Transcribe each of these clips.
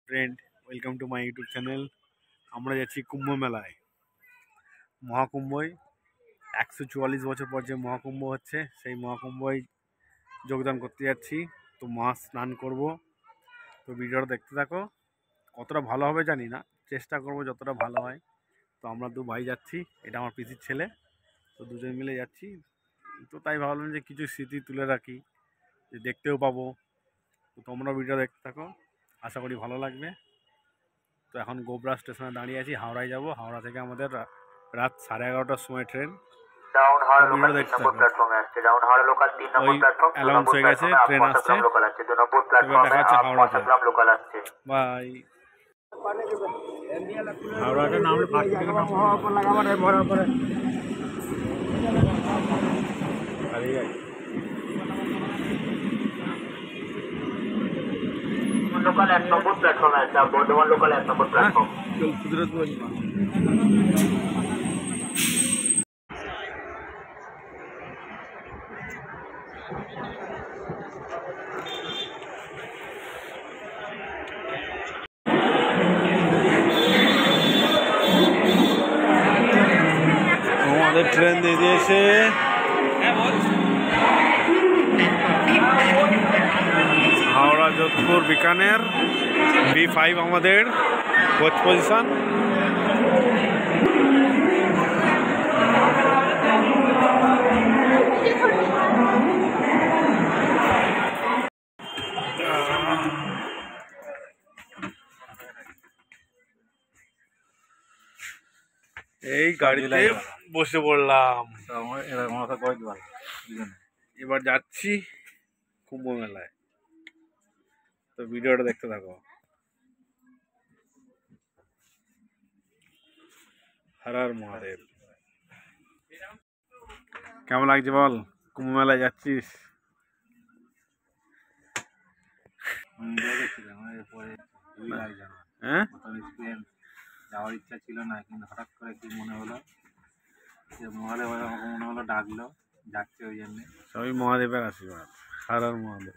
Friend, welcome to my YouTube channel. আমরা যাচ্ছি কুম্ভ মেলায়, মহাকুম্ভই 144 বছর পর যে মহাকুম্ভ হচ্ছে সেই মহাকুম্ভই যোগদান করতে যাচ্ছি। তো মহা স্নান করব। তো ভিডিওটা দেখতে থাকো। কতটা ভালো হবে জানি না, চেষ্টা করব যতটা ভালো হয়। তো আমরা দু ভাই যাচ্ছি, এটা আমার পিসির ছেলে। তো দুজন মিলে যাচ্ছি। তো তাই ভাবলাম যে কিছু স্মৃতি তুলে রাখি, যে দেখতেও পাবো। তো তোমরা ভিডিও দেখতে থাকো, আশা করি ভালো লাগবে। তো এখন গোবরা স্টেশনে দাঁড়িয়ে আছি, হাওড়ায় যাব। হাওড়া থেকে আমাদের রাত 11:30টার সময় train. Down Howrah local video 3 দেখতে নম্বর থাকো। প্ল্যাটফর্মে আসছে। ডাউন হাওড়া লোকাল 3 নম্বর ওই প্ল্যাটফর্ম, 2 অ্যালাউন্স নম্বর হয়ে গেছে, প্ল্যাটফর্মে ট্রেন আসছে। মশাগ্রাম লোকাল আসছে, 2 নম্বর এবার দেখা প্ল্যাটফর্মে হচ্ছে হাওড়াতে। মশাগ্রাম লোকাল আসছে। বাই। হাওড়াটা নামলে ফার্স্ট থেকে লোকাল 1 নম্বর প্ল্যাটফর্মে আছে, বর্ধমান লোকাল 1 নম্বর প্ল্যাটফর্ম। আমাদের ট্রেন দিয়ে দিয়েছে। হাওড়া যোধপুর বিকানের B5 আমাদের কোচ পজিশন। এই গাড়িতে বসে পড়লাম, এবার যাচ্ছি কুম্ভ মেলায়। তো ভিডিওটা দেখতে থাকো। হর হর মহাদেব। কেমন লাগছে বল, কুম্ভ মেলায় যাচ্ছিস? হ্যাঁ, যাওয়ার ইচ্ছা ছিল না, কিন্তু হঠাৎ করে কি মনে হলো যে মহাদেব আমাকে মনে হলো ডাকলো, যাচ্ছে ওই জন্য। সবই মহাদেবের আশীর্বাদ। হর হর মহাদেব।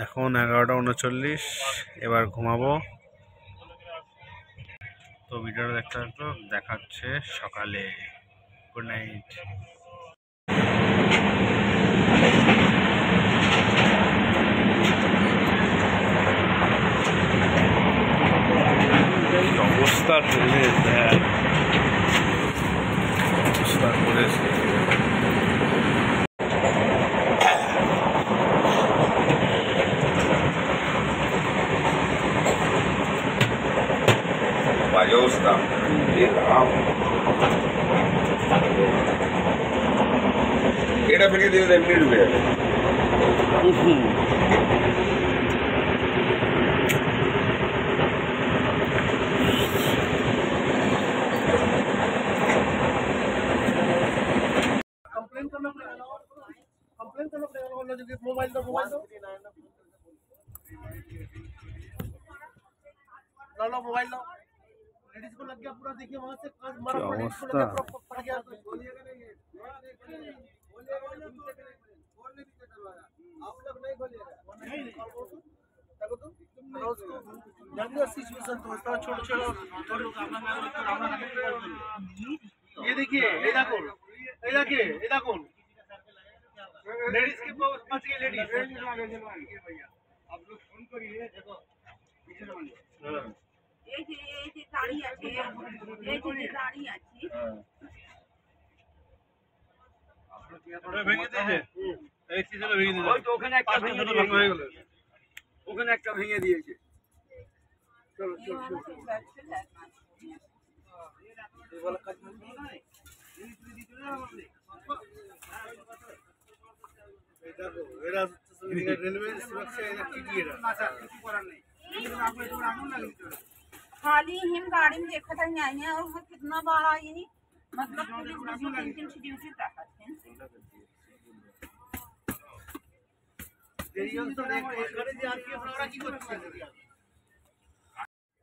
এখন 11:39, এবার ঘুমাবো। তো ভিডিওটা দেখতে থাকো, দেখাচ্ছে সকালে। Good night. অবস্থা ট্রেনের, অবস্থা করেছে। Пожалуйста, এটা ফেলে দিয়ে এমনি ডুবে যাবে। मोबाइल लो, लेडीज को लग गया पूरा। देखिए वहां से मारा अवस्था। पड़ गया। आप लोग नहीं खोलिएगा, सिचुएशन तो छोड़ छोड़। ये देखिए, ये देखो लेडीज के पास ये लेडीज। आप लोग फोन करिए, देखो पीछे এই যে দাঁড়িয়ে আছে, এই যে দাঁড়িয়ে আছে, আপনারা ভেঙে দিয়েছে। এই সিজনে ভেঙে দিয়েছে। ওই তো ওখানে একটা ভেঙে দিয়েছে, ওখানে একটা ভেঙে দিয়েছে। চলো চলো চলো। खाली हिम गाड़ी में देखा था नहीं है और वो कितना बड़ा यही मतलब पुलिस में 3 ड्यूटी रखा थे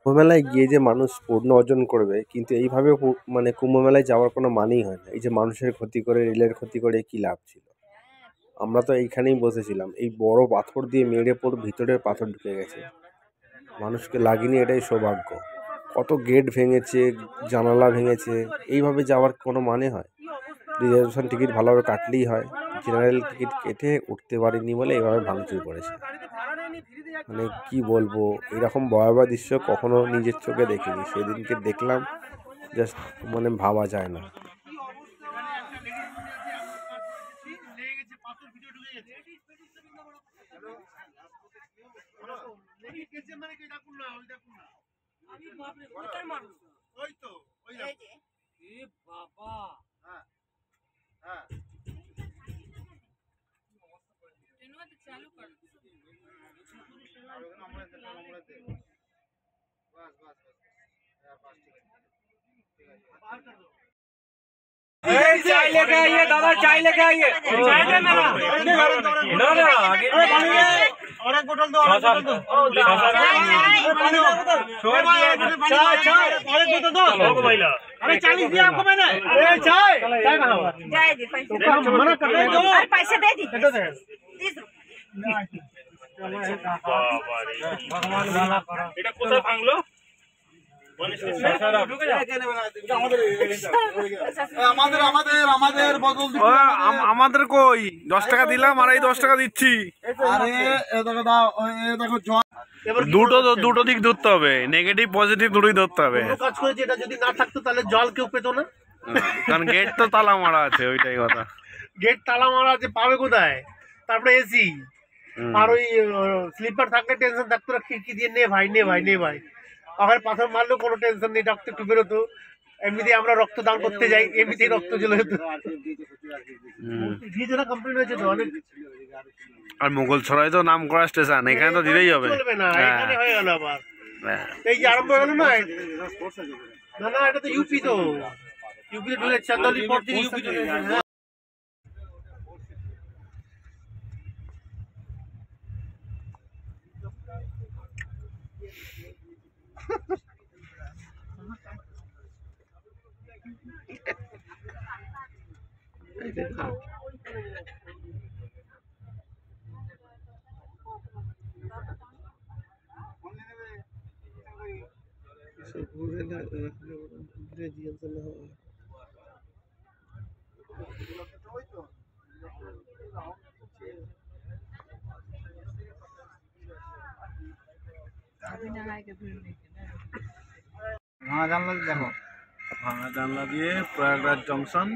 কুম্ভমেলায় গিয়ে যে মানুষ পূর্ণ অর্জন করবে, কিন্তু এইভাবে মানে কুম্ভমেলায় যাওয়ার কোনো মানেই হয় না। এই যে মানুষের ক্ষতি করে, রেলের ক্ষতি করে কী লাভ ছিল? আমরা তো এইখানেই বসেছিলাম, এই বড় পাথর দিয়ে মেরে পুরো ভিতরের পাথর ঢুকে গেছে, মানুষকে লাগেনি, এটাই সৌভাগ্য। কত গেট ভেঙেছে, জানালা ভেঙেছে, এইভাবে যাওয়ার কোনো মানে হয়? রিজার্ভেশন টিকিট ভালোভাবে কাটলেই হয়, জেনারেল টিকিট কেটে উঠতে পারিনি বলে এইভাবে ভাঙচুর করেছে। মানে কি বলবো, এরকম ভয়াবহ দৃশ্য কখনো নিজের চোখে দেখিনি, সেদিনকে দেখলাম, জাস্ট মানে ভাবা যায় না। चाय लेके आइए दादा, चाय लेके आइए। चाय दे मेरा ना ना आगे और एक बोतल दो, और एक बोतल दो, छोड़ दिया चाय चाय और एक बोतल दो भैया। अरे 40 दिया आपको मैंने। अरे चाय चाय कहां हुआ? जाए दे पैसे तो हम मना कर रहे हो, और पैसे दे दी 30 भगवान वाला करो। এটা কোথায় ভাঙলো? আমাদের কই 10 টাকা দিলাম আর এই 10 টাকা দিচ্ছি। দুটো দিক ধরতে হবে, নেগেটিভ পজিটিভ দুটোই ধরতে হবে। কাজ করেছে, এটা যদি না থাকতো তাহলে জল কেউ পেতো না, কারণ গেট তো তালা মারা আছে, ওইটাই কথা। গেট তালা মারা আছে, পাবে কোথায়? তারপরে এসি আর ওই স্লিপার থাকলে টেনশন থাকতো না, খিড়কি দিয়ে নে ভাই নে ভাই নে ভাই। আবার পাথর মারলেও কোনো টেনশন নেই, রক্ত একটু বেরোতো। এমনিতে আমরা রক্তদান করতে যাই, এমনিতেই রক্ত চলে যেত। ভিজোরা কমপ্লিট হয়েছে তো অনেক। আর মুঘলসরাই তো নাম করা স্টেশন, এখানে তো দিতেই হবে, চলবে না, এখানে হয়ে গেল আবার। এই যে আরম্ভ হয়ে গেল না, না না এটা তো ইউপি, তো ইউপি ঢুকে চাঁদালির পর থেকে ইউপি চলে গেছে। ভাঙা জানলা দিয়ে প্রয়াগরাজ জংশন।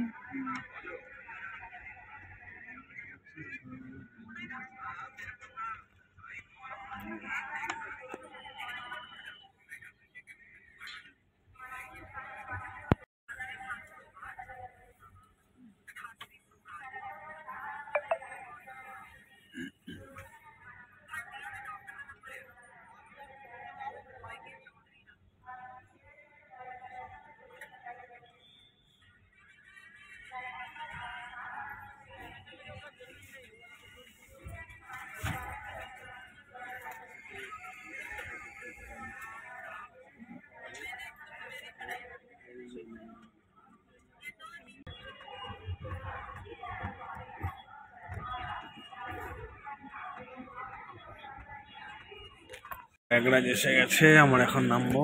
প্রয়াগরাজ এসে গেছে, আমরা এখন নামবো।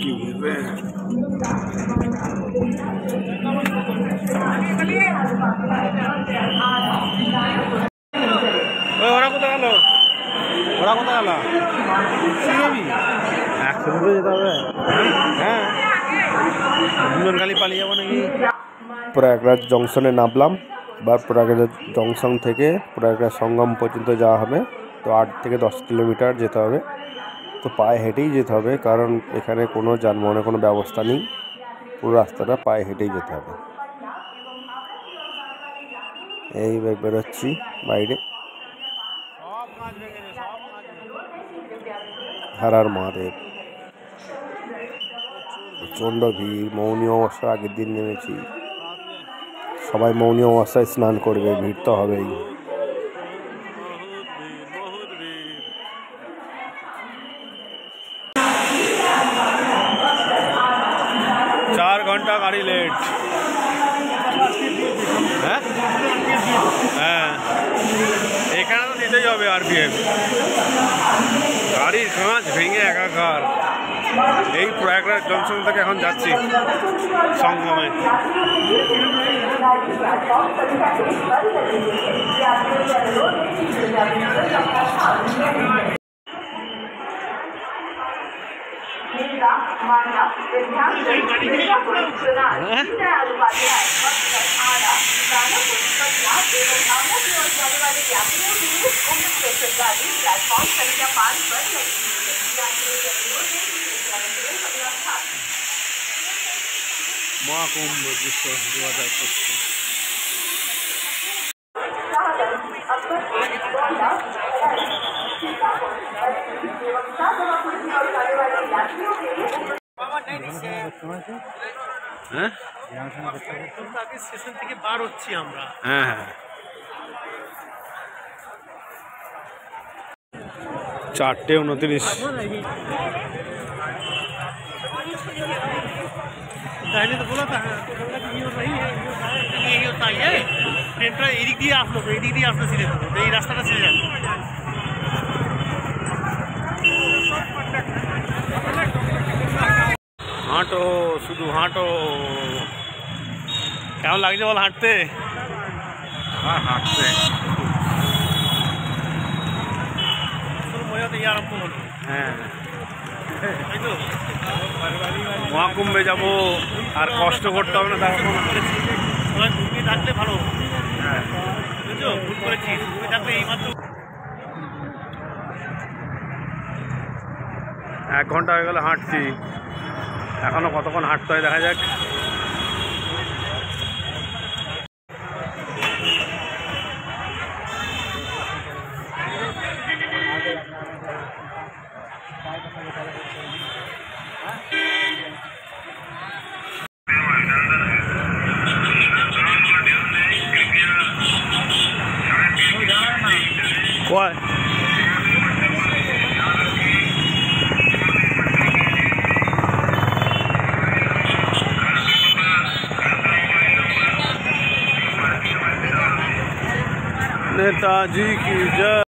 কি বুঝবে ওরা কোথায় গেল, ওরা কোথায় গেল? 100 যেতে হবে। হ্যাঁ, দুজন খালি পালিয়ে যাবো নাকি? প্রয়াগরাজ জংশনে নামলাম, বা প্রয়াগরাজ জংশন থেকে প্রয়াগরাজ সঙ্গম পর্যন্ত যাওয়া হবে। তো 8 থেকে 10 কিলোমিটার যেতে হবে, তো পায়ে হেঁটেই যেতে হবে, কারণ এখানে কোনো যানবাহনের কোনো ব্যবস্থা নেই। পুরো রাস্তাটা পায়ে হেঁটেই যেতে হবে। এইবার বেরোচ্ছি বাইরে। হর হর মহাদেব। প্রচণ্ড ভিড়। মৌনী অমাবস্যার আগের দিন নেমেছি, সবাই মৌনী অমাবস্যায় স্নান করবে, ভিড় তো হবেই। 4 ঘন্টা গাড়ি লেট। হ্যাঁ হ্যাঁ, এখানে তো দিতেই হবে আরপিএফ। গাড়ির কাঁচ ভেঙে একাকার। এই প্রয়াগরাজ জংশন থেকে এখন যাচ্ছি সঙ্গমে। মহাকুম্ভ দৃশ্য 2025। হ্যাঁ স্টেশন থেকে বার হচ্ছি আমরা। হ্যাঁ হ্যাঁ, 4:29। पहले तो बोला था ये नहीं है, ये होता है। ट्रेनটা এদিক দিয়ে আসলো, তো এদিক দিয়ে আসতে ছিল, তো এই রাস্তাটা ছিল। হাঁটো, শুধু হাঁটো। কেমন লাগছে বল হাঁটতে? হাঁটতে মজা তো আরম্ভ হলো। হ্যাঁ, তাই তো মহাকুম্ভে যাবো, আর কষ্ট করতে হবে না। তখন সবাই তুমি থাকলে ভালো, বুঝছো? ভুল করেছিস, তুমি থাকলে এইমাত্র 1 ঘন্টা হয়ে গেল হাঁটছি, এখনো কতক্ষণ হাঁটতে হয় দেখা যাক। কয় नेताजी की जय।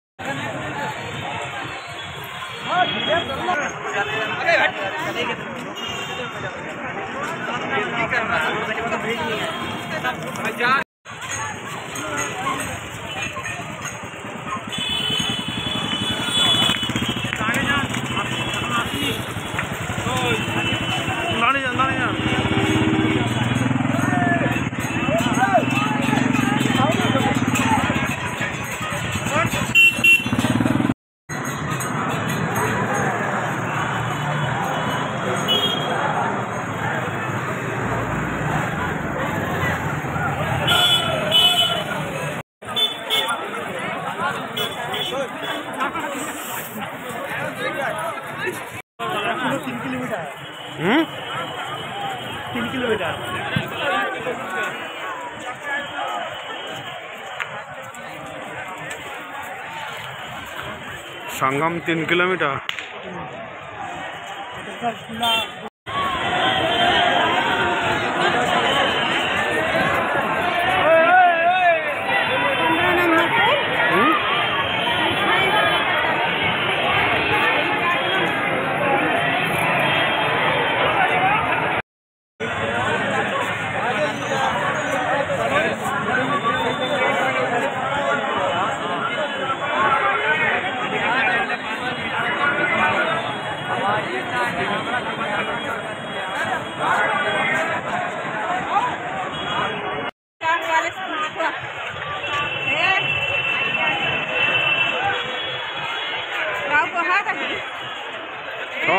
संगम 3 किलोमीटर।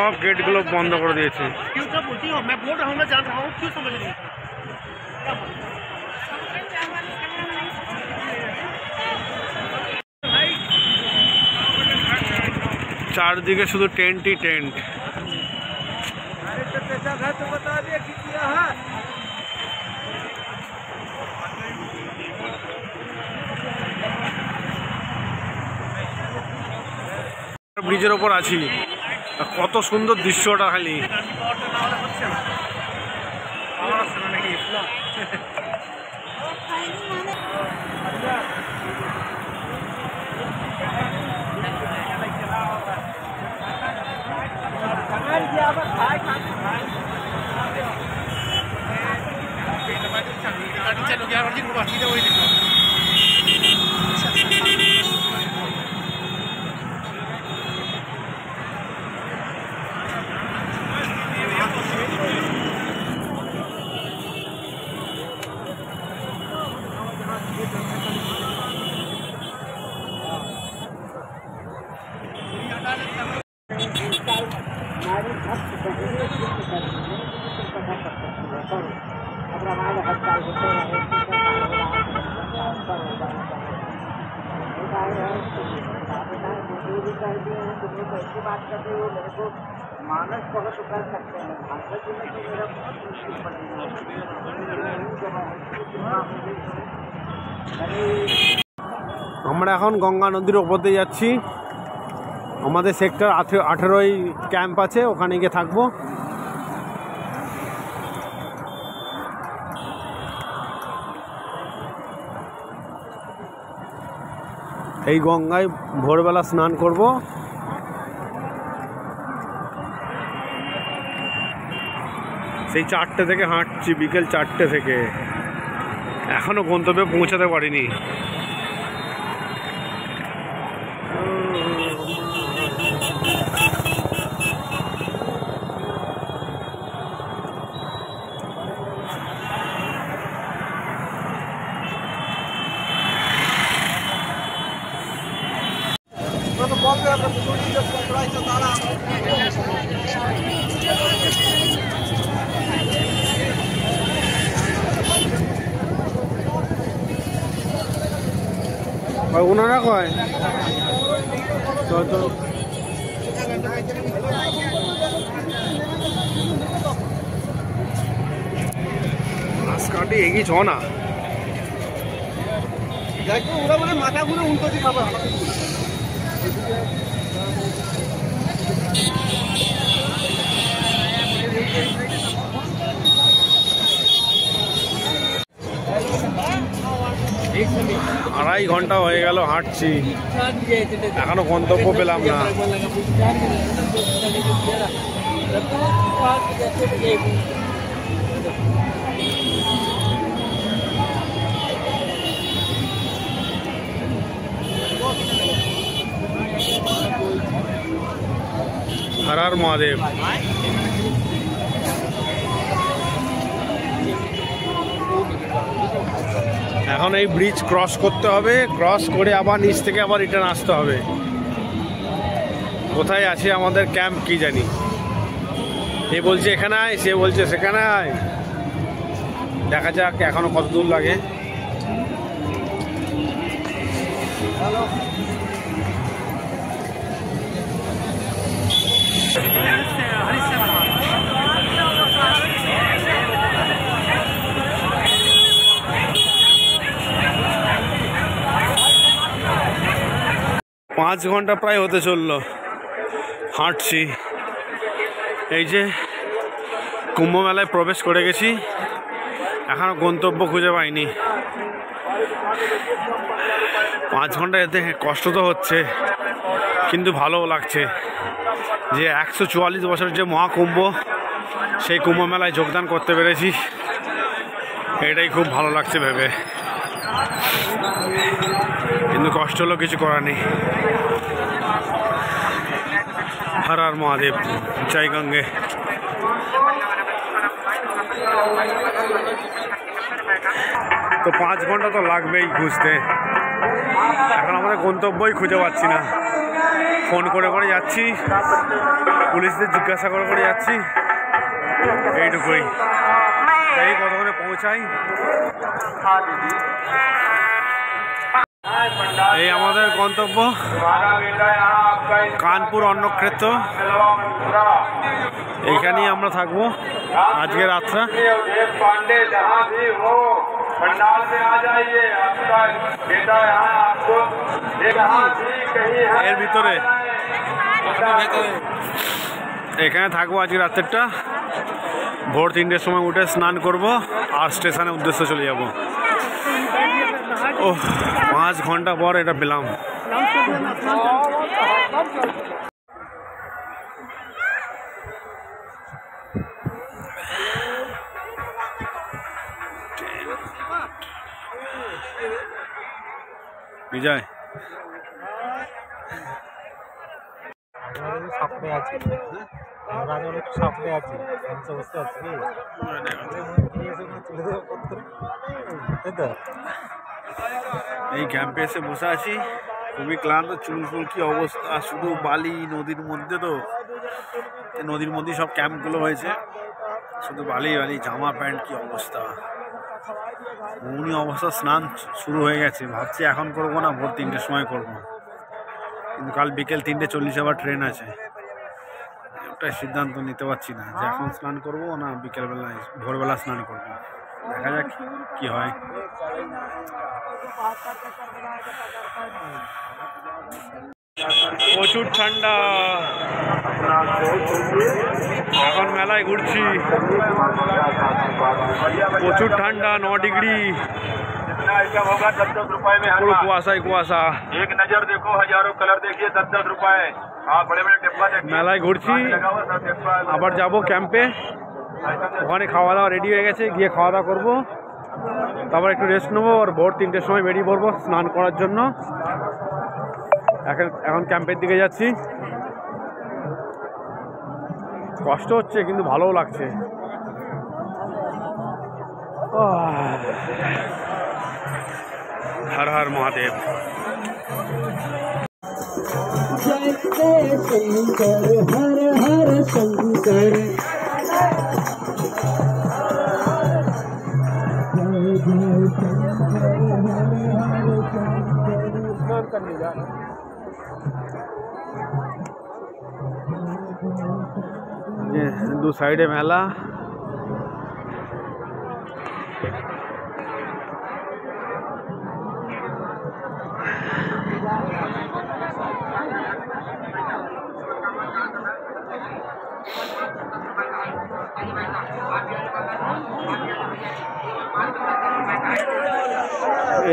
সব গেটগুলো বন্ধ করে দিয়েছে। क्यों क्या बोलती हो? मैं बोल रहा हूँ, मैं जान रहा हूँ, क्यों समझ रही हो? क्या बोल रही हो? চারদিকে শুধু টেন্টই টেন্ট। ব্রিজের ওপর আছি, কত সুন্দর দৃশ্যটা খালি। चलो यार अर्जुन को बाकी वही देखो। আমরা এখন গঙ্গা নদীর ওপর দিয়ে যাচ্ছি। আমাদের সেক্টর 18 ক্যাম্প আছে, ওখানে গিয়ে থাকবো। এই গঙ্গায় ভোরবেলা স্নান করব। সেই 4টে থেকে হাঁটছি, বিকেল 4টে থেকে, এখনো গন্তব্যে পৌঁছাতে পারিনি। ওনারা কয় তো রাস্তাটি এগিয়ে ছ না, ওরা বলে মাথা ঘুরে উল্টো দিকে খাবার। আড়াই ঘন্টা হয়ে গেল হাঁটছি, এখনো গন্তব্য পেলাম না। हर हर महादेव। এখন এই ব্রিজ ক্রস করতে হবে, ক্রস করে আবার নিচ থেকে আবার রিটার্ন আসতে হবে। কোথায় আছে আমাদের ক্যাম্প কি জানি। এ বলছে এখানে আয়, সে বলছে সেখানে আয়। দেখা যাক এখনো কত দূর লাগে। পাঁচ ঘন্টা প্রায় হতে চললো হাঁটছি। এই যে কুম্ভ মেলায় প্রবেশ করে গেছি, এখনো গন্তব্য খুঁজে পাইনি। 5 ঘন্টা যেতে কষ্ট তো হচ্ছে, কিন্তু ভালোও লাগছে যে 144 বছরের যে মহাকুম্ভ, সেই কুম্ভ মেলায় যোগদান করতে পেরেছি। এটাই খুব ভালো লাগছে ভেবে, কিন্তু কষ্ট হলেও কিছু করার নেই। হর হর মহাদেব, জয় গঙ্গে। তো 5 ঘন্টা তো লাগবেই খুঁজতে। এখন আমাদের গন্তব্যই খুঁজে পাচ্ছি না, ফোন করে করে যাচ্ছি, পুলিশদের জিজ্ঞাসা করে করে যাচ্ছি, এইটুকুই। এই কতক্ষণে পৌঁছাই। এই আমাদের গন্তব্য কানপুর অন্নক্ষেত্র, এইখানেই আমরা থাকবো আজকে রাতটা। এর ভিতরে এখানে থাকবো আজকে রাতেরটা। ভোর 3টের সময় উঠে স্নান করব আর স্টেশনের উদ্দেশ্যে চলে যাব। ও 5 ঘন্টা পর এটা পেলাম। বিজয় সামনে আছে, আমরা অনেক সামনে আছি, বুঝতে পারছি এই ক্যাম্পে এসে বসে আছি, খুবই ক্লান্ত, চুল ফুল কি অবস্থা, শুধু বালি নদীর মধ্যে। তো নদীর মধ্যে সব ক্যাম্পগুলো হয়েছে, শুধু বালি বালি, জামা প্যান্ট কি অবস্থা, এমনি অবস্থা। স্নান শুরু হয়ে গেছে, ভাবছি এখন করবো না, ভোর 3টের সময় করবো, কিন্তু কাল বিকেল 3:40 আবার ট্রেন আছে। একটা সিদ্ধান্ত নিতে পারছি না যে এখন স্নান করবো না বিকেলবেলায় ভোরবেলা স্নান করবো। দেখা যাক কি হয়। প্রচুর ঠান্ডা, এখন মেলায় ঘুরছি, প্রচুর ঠান্ডা, 9 डिग्री, होगा 10-10 रुपए में পুরো কুয়াশায় কুয়াশা। एक नजर देखो, हजारों कलर देखिए, 10-10 रुपए। हाँ, बड़े बड़े डिब्बा देखिए, মেলায় ঘুরছি, আবার যাব ক্যাম্পে, ওখানে খাওয়া দাওয়া রেডি হয়ে গেছে, গিয়ে খাওয়া দাওয়া করবো, তারপর একটু রেস্ট নেবো, আর ভোর 3টের সময় বেরিয়ে পড়বো স্নান করার জন্য। এখন ক্যাম্পের দিকে যাচ্ছি, কষ্ট হচ্ছে কিন্তু ভালোও লাগছে। हर हर महादेव। ये दो साइडे मेला,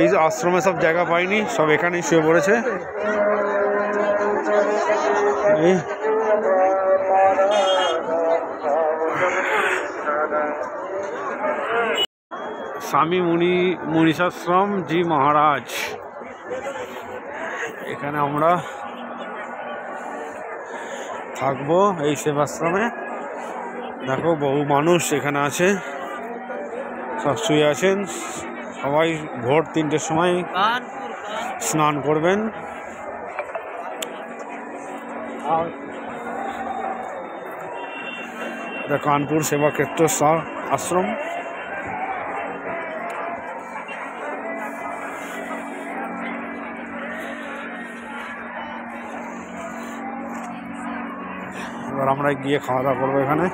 এই যে আশ্রমে সব জায়গা পাইনি, সব এখানেই শুয়ে পড়েছে। স্বামী মুনিশাশ্রম জি মহারাজ, এখানে আমরা থাকবো এই সেবাশ্রমে। দেখো বহু মানুষ এখানে আছে, সব শুয়ে আছেন, সবাই ভোর 3টের সময় স্নান করবেন। এটা কানপুর সেবা ক্ষেত্র আশ্রম। এবার আমরা গিয়ে খাওয়া দাওয়া করবো এখানে।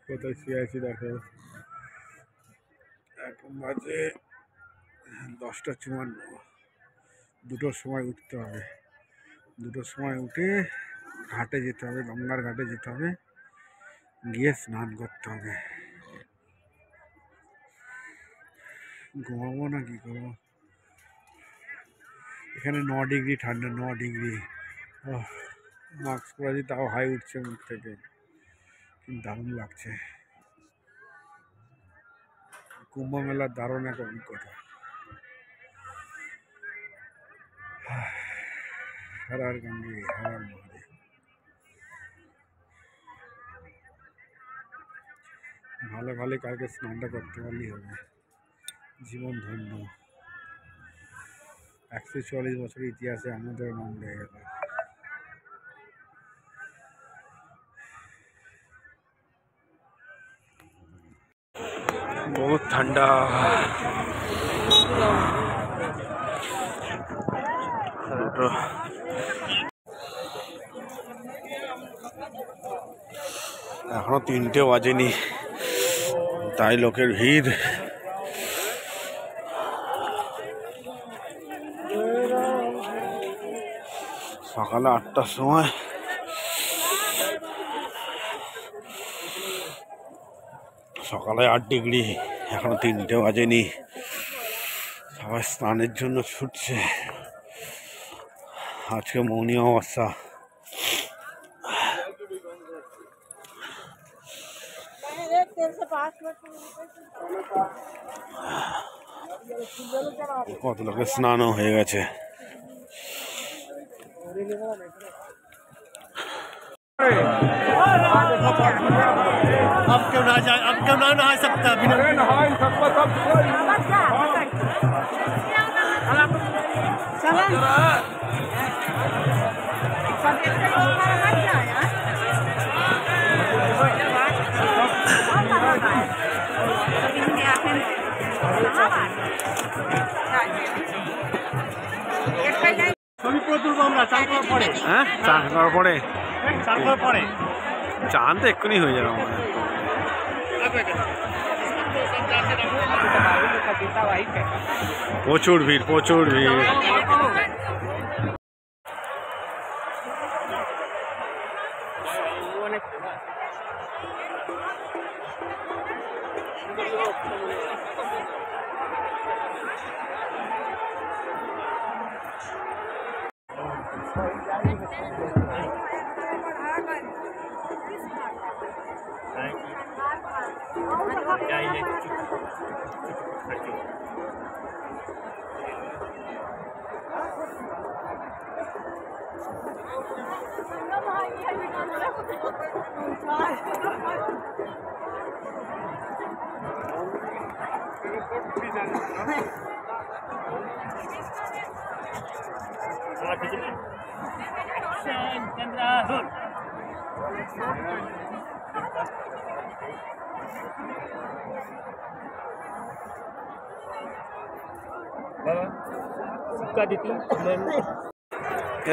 কোথায় শুয়ে আছি দেখো, এখন বাজে 10:54, 2টোর সময় উঠতে হবে, 2টোর সময় উঠে ঘাটে যেতে হবে, গঙ্গার ঘাটে যেতে হবে, গিয়ে স্নান করতে হবে। ঘুমাবো না কি করবো, এখানে 9 ডিগ্রি ঠান্ডা, 9 ডিগ্রি। মাস্ক পরেছি তাও হাই উঠছে মুখ থেকে, কিন্তু দারুণ লাগছে। কুম্ভ মেলার দারুণ এক অভিজ্ঞতা। हर हर गंगे हर हर महादेव। ভালো ভালো কালকে স্নানটা করতে পারলেই হবে, জীবন ধন্য। 144 বছরের ইতিহাসে আমাদের নাম হয়ে গেল। बहुत ठंडा। এখনো 3টে বাজেনি, তাই লোকের ভিড়। সকালে 8টার সময় সকালে 8 ডিগ্রি, এখনো 3টে বাজেনি, সবাই স্নানের জন্য ছুটছে। আজকে মৌনী অমাবস্যা। কত লোকের স্নানও হয়ে গেছে। अब क्यों ना जाए, अब क्यों ना नहा सकता बिना ছবি করে তুলবো আমরা চান করার পরে। হ্যাঁ, চান করার পরে? চান করার পরে চান তো এক্ষুনি হয়ে যাবে আমার। প্রচুর ভিড়, প্রচুর ভিড়।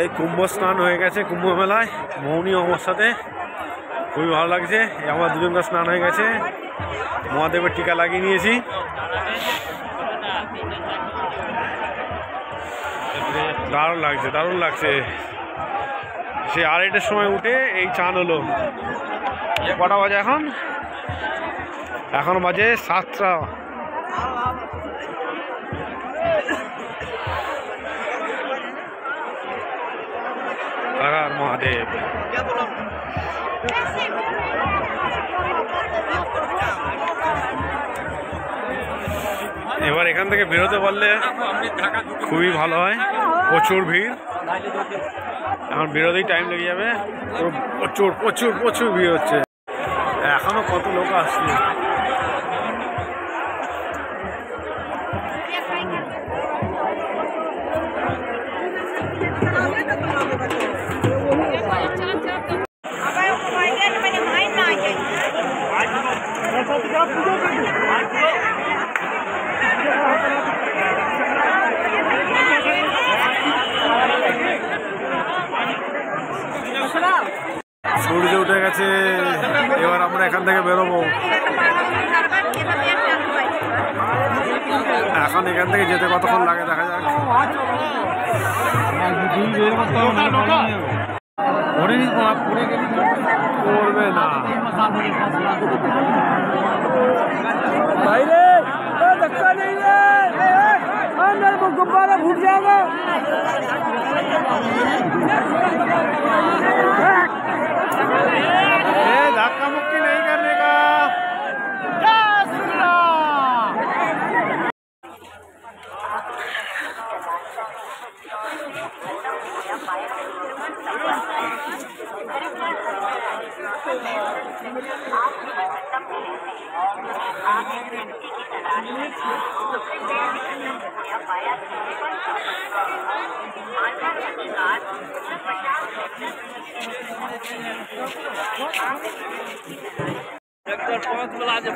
এই কুম্ভ স্নান হয়ে গেছে কুম্ভ মেলায় মৌনী অমাবস্যাতে, খুবই ভালো লাগছে। আমার দুজনকার স্নান হয়ে গেছে, মহাদেবের টিকা লাগিয়ে নিয়েছি। দারুণ লাগছে, দারুণ লাগছে। সে 2:30টার সময় উঠে এই চান হলো। কটা বাজে এখন? এখন বাজে 7টা। हर हर महादेव। এবার এখান থেকে বেরোতে পারলে খুবই ভালো হয়, প্রচুর ভিড়। এখন বেরোতেই টাইম লেগে যাবে, প্রচুর প্রচুর প্রচুর ভিড় হচ্ছে। এখনো কত লোক আসছে। সূর্য উঠে গেছে, এবার আমরা এখান থেকে বেরোবো। এখন এখান থেকে যেতে কতক্ষণ লাগে দেখা যাক। করবে না धक्का नहीं है, अंदर वो गुब्बारा फूट जाएगा। धक्का मुक्की नहीं करने का।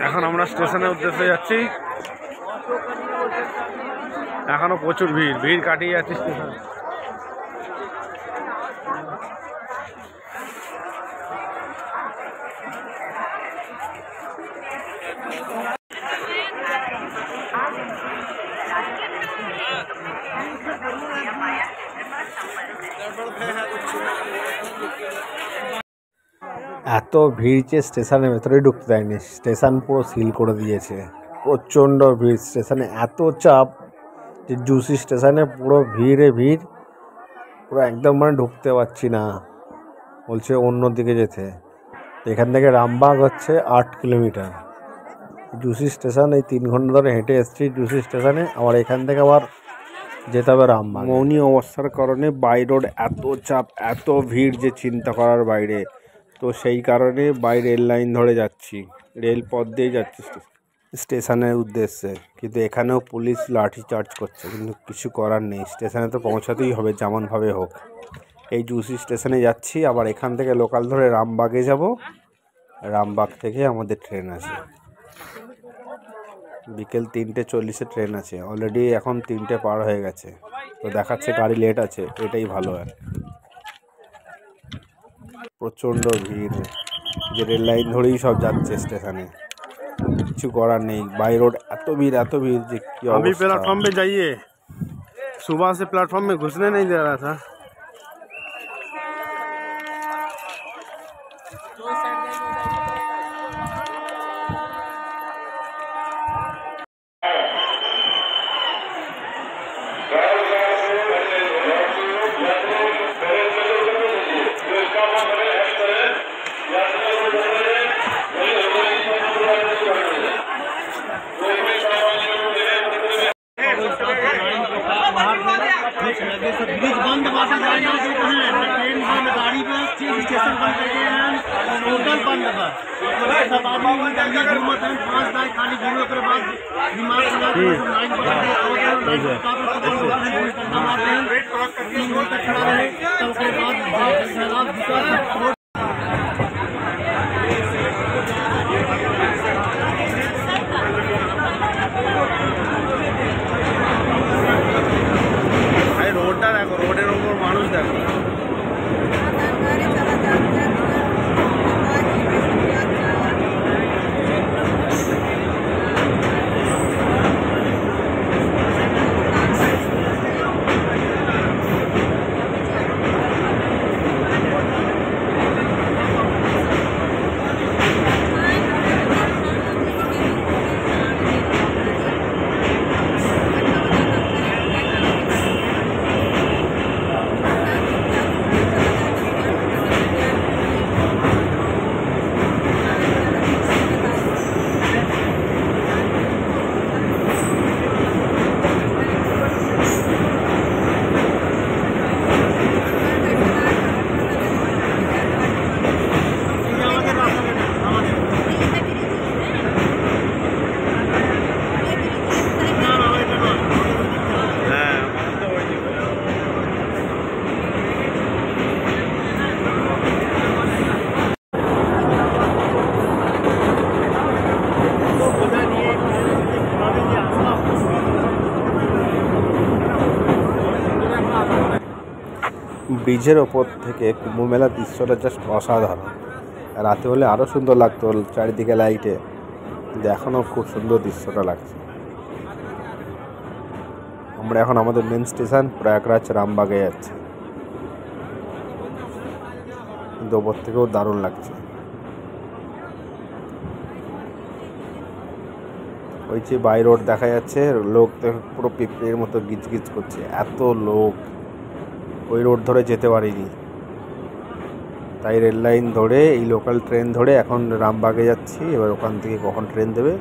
এখন আমরা স্টেশনের উদ্দেশ্যে যাচ্ছি। এখনো প্রচুর ভিড়, ভিড় কাটিয়ে যাচ্ছি স্টেশন। এত ভিড় যে স্টেশনের ভেতরে ঢুকতে দেয়নি, স্টেশন পুরো সিল করে দিয়েছে। প্রচণ্ড ভিড় স্টেশনে, এত চাপ যে জুসি স্টেশনে পুরো ভিড়ে ভিড়, পুরো একদম মানে ঢুকতে পারছি না, বলছে অন্য দিকে যেতে। এখান থেকে রামবাগ হচ্ছে 8 কিলোমিটার। জুসি স্টেশন এই 3 ঘন্টা ধরে হেঁটে এসেছি জুসি স্টেশনে, আবার এখান থেকে আবার যেতে হবে রামবাগ। মৌনী অবস্থার কারণে বাই রোড এত চাপ, এত ভিড় যে চিন্তা করার বাইরে। তো সেই কারণে বাই রেল লাইন ধরে যাচ্ছি, রেলপথ দিয়ে যাচ্ছি স্টেশনের উদ্দেশ্যে। কিন্তু এখানেও পুলিশ লাঠি চার্জ করছে, কিন্তু কিছু করার নেই, স্টেশনে তো পৌঁছাতেই হবে যেমনভাবে হোক। এই জুসি স্টেশনে যাচ্ছি, আবার এখান থেকে লোকাল ধরে রামবাগে যাব। রামবাগ থেকে আমাদের ট্রেন আছে, বিকেল 3:40 ট্রেন আছে। অলরেডি এখন 3টে পার হয়ে গেছে, তো দেখাচ্ছে গাড়ি লেট আছে, এটাই ভালো আর। প্রচণ্ড ভিড়, যে রেল লাইন ধরেই সব যাচ্ছে স্টেশনে, কিছু করার নেই। বাই रोड এত ভিড় যে কি অবস্থা। अभी प्लेटफॉर्म पे जाइए, सुबह से प्लेटफॉर्म में घुसने नहीं दे रहा था। ब्रिज बंद वाटर जाएगा ट्रेन बंद, गाड़ी बस स्टेशन बंद करके टोटल बंद बा। सब आदमी जल्दी घूमत हैं, 5 दाई खाली घूमे के बाद दिमाग में लाइन पकड़ के और खड़ा रहे, तब के बाद सैलाब रोडটা দেখো, রোডের উপর মানুষ দেখো। ব্রিজের ওপর থেকে কুম্ভ মেলার দৃশ্যটা জাস্ট অসাধারণ। রাতে হলে আরও সুন্দর লাগতো, চারিদিকে লাইটে, কিন্তু এখনও খুব সুন্দর দৃশ্যটা লাগছে। আমরা এখন আমাদের মেন স্টেশন প্রয়াগরাজ রামবাগে যাচ্ছি, কিন্তু ওপর থেকেও দারুণ লাগছে। ওই যে বাই রোড দেখা যাচ্ছে, লোক পুরো পিঁপড়ের মতো গিজগিজ করছে, এত লোক। ওই রোড ধরে যেতে পারিনি, তাই রেল লাইন ধরে এই লোকাল ট্রেন ধরে এখন রামবাগে যাচ্ছি। এবার ওখান থেকে কখন ট্রেন দেবে।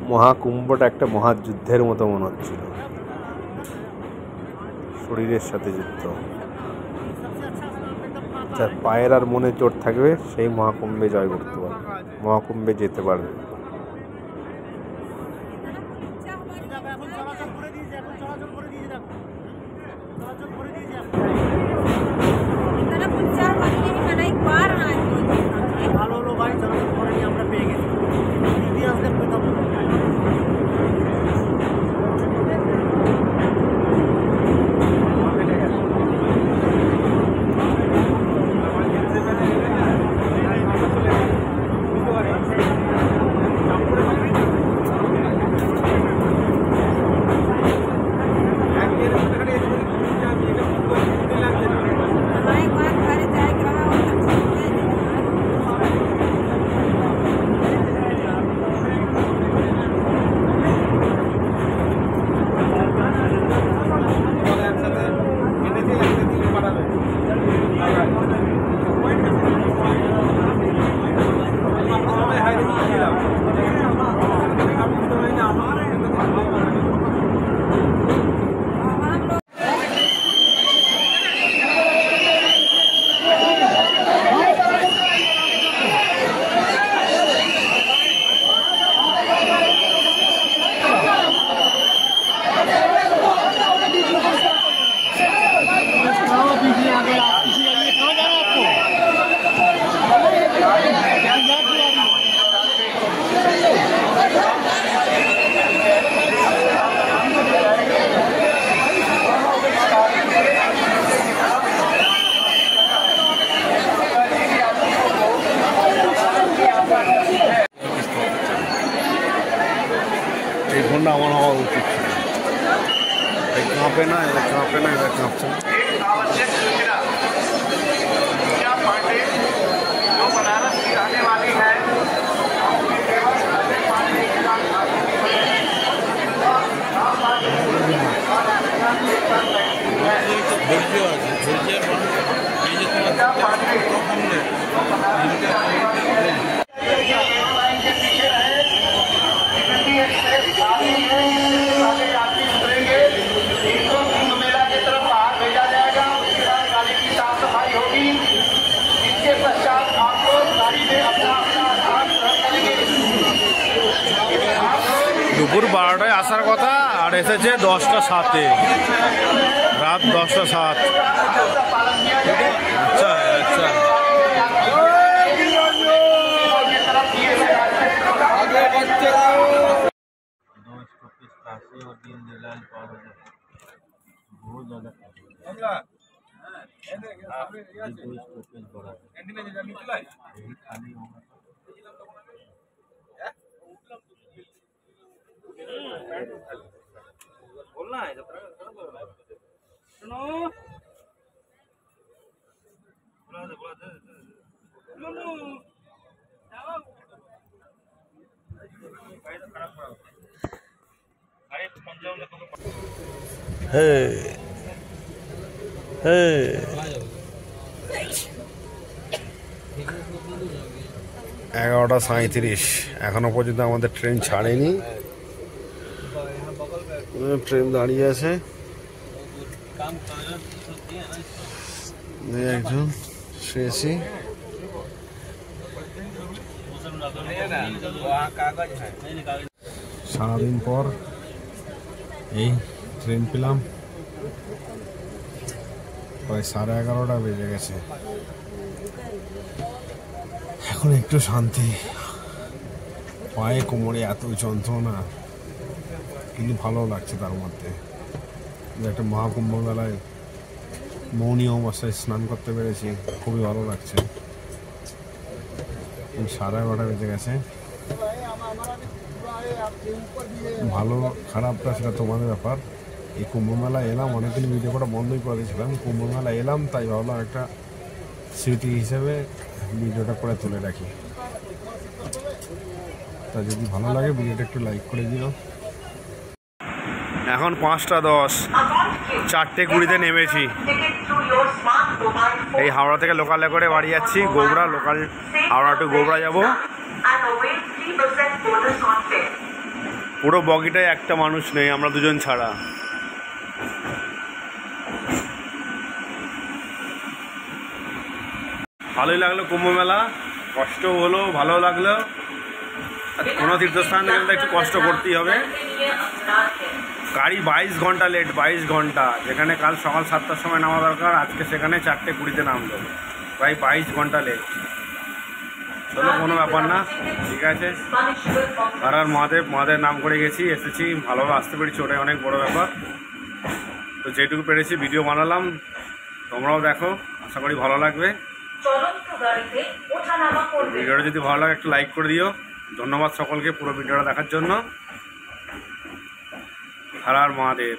মহাকুম্ভটা একটা মহাযুদ্ধের মতো মনে হচ্ছিল, শরীরের সাথে যুদ্ধ। যার পায়ের আর মনে জোর থাকবে সেই মহাকুম্ভে জয় করতে পারবে, মহাকুম্ভে যেতে পারবে। ভালো হলো ভাই, চলাচল করে নিয়ে আমরা পেয়ে গেছি, ইতিহাস পেতাম। এই ফোনটা আমার হওয়া উচিত ছিল। এই কাঁপে না, এটা কাঁপে না, এটা কাঁপছে না। एक आवश्यक सूचना, पूजा पांडे जो बनारस की रहने वाली है, अपनी सेवा करने पांडे के साथ शादी की है। पूजा पांडे के पीछे रहे, यात्री उतरेंगे, इनको कुंभ मेला की तरफ बाहर भेजा जाएगा। उसके बाद गाड़ी की साफ सफाई होगी। इसके पश्चात आप लोग गाड़ी में अपना अपना स्थान ग्रहण करेंगे। দুপুর 12টায় আসার কথা আর এসেছে 10টা 7-এ, রাত 10টা 7। আচ্ছা আচ্ছা, काशी और दीनदयाल पार हो जाए, बहुत ज़्यादा स्टॉपेज बड़ा है, यही खाली होगा। बोलना है सुनो, Hey, hey. 11:37, এখনো পর্যন্ত আমাদের ট্রেন ছাড়েনি, ট্রেন দাঁড়িয়ে আছে। একজন শুয়েছি, সারাদিন পর এই ট্রেন পেলাম। প্রায় 11:30 বেজে গেছে, এখন একটু শান্তি। পায়ে কোমরে এত যন্ত্রণা, কিন্তু ভালো লাগছে। তার মধ্যে একটা মহাকুম্ভ মেলায় মৌনী অবস্থায় স্নান করতে পেরেছি, খুবই ভালো লাগছে। 11:30 বেজে গেছে। ভালো খারাপটা সেটা তোমাদের ব্যাপার। এই কুম্ভ মেলায় এলাম, অনেকদিন ভিডিও করা বন্ধই করে দিয়েছিলাম। কুম্ভ মেলায় এলাম, তাই ভাবলাম একটা স্মৃতি হিসেবে ভিডিওটা করে তুলে রাখি। তা যদি ভালো লাগে ভিডিওটা একটু লাইক করে দিও। এখন 5:10, 4:20 নেমেছি। এই হাওড়া থেকে লোকালে করে বাড়ি যাচ্ছি গোবরা, লোকাল হাওড়া টু গোবরা যাব। পুরো বগিটায় একটা মানুষ নেই, আমরা দুজন ছাড়া। ভালোই লাগলো কুম্ভ মেলা, কষ্টও হলো, ভালো লাগলো। আর কোনো তীর্থস্থান গেলে একটু কষ্ট করতেই হবে। গাড়ি 22 ঘন্টা লেট, 22 ঘন্টা। যেখানে কাল সকাল 7টার সময় নামা দরকার, আজকে সেখানে 4:20-তে নামলো, প্রায় 22 ঘন্টা লেট। চলো কোনো ব্যাপার না, ঠিক আছে। হর হর মহাদেব, মহাদেব নাম করে গেছি, এসেছি, ভালোভাবে আসতে পেরেছি, ওটাই অনেক বড় ব্যাপার। তো যেটুকু পেরেছি ভিডিও বানালাম, তোমরাও দেখো, আশা করি ভালো লাগবে। ভিডিওটা যদি ভালো লাগে একটু লাইক করে দিও। ধন্যবাদ সকলকে পুরো ভিডিওটা দেখার জন্য। হর হর মহাদেব।